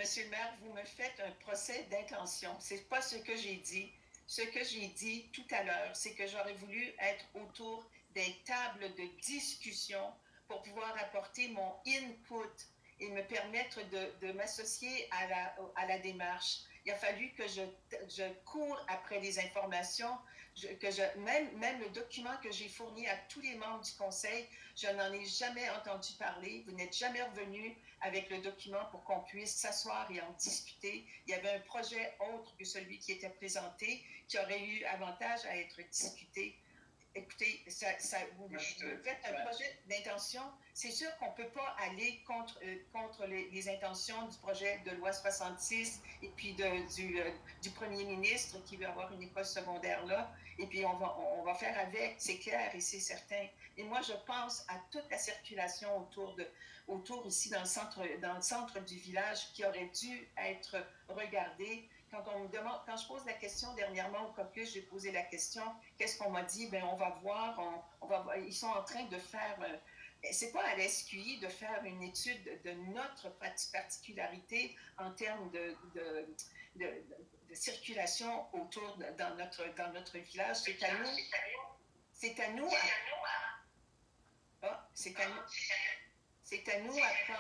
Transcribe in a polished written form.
Monsieur le maire, vous me faites un procès d'intention. C'est pas ce que j'ai dit. Ce que j'ai dit tout à l'heure, c'est que j'aurais voulu être autour des tables de discussion pour pouvoir apporter mon input et me permettre de m'associer à la démarche. Il a fallu que je cours après les informations, même le document que j'ai fourni à tous les membres du conseil, je n'en ai jamais entendu parler. Vous n'êtes jamais revenu avec le document pour qu'on puisse s'asseoir et en discuter. Il y avait un projet autre que celui qui était présenté qui aurait eu avantage à être discuté. Écoutez, vous faites un projet d'intention. C'est sûr qu'on ne peut pas aller contre les intentions du projet de loi 66 et puis du premier ministre qui veut avoir une école secondaire là. Et puis, on va faire avec, c'est clair et c'est certain. Et moi, je pense à toute la circulation autour ici dans le centre du village qui aurait dû être regardée. Quand je pose la question dernièrement au caucus, j'ai posé la question, qu'est-ce qu'on m'a dit? Ben, on va voir, ils sont en train de faire, c'est pas à l'SQI de faire une étude de notre particularité en termes de circulation dans notre village. C'est à nous, c'est à nous, c'est à nous à prendre.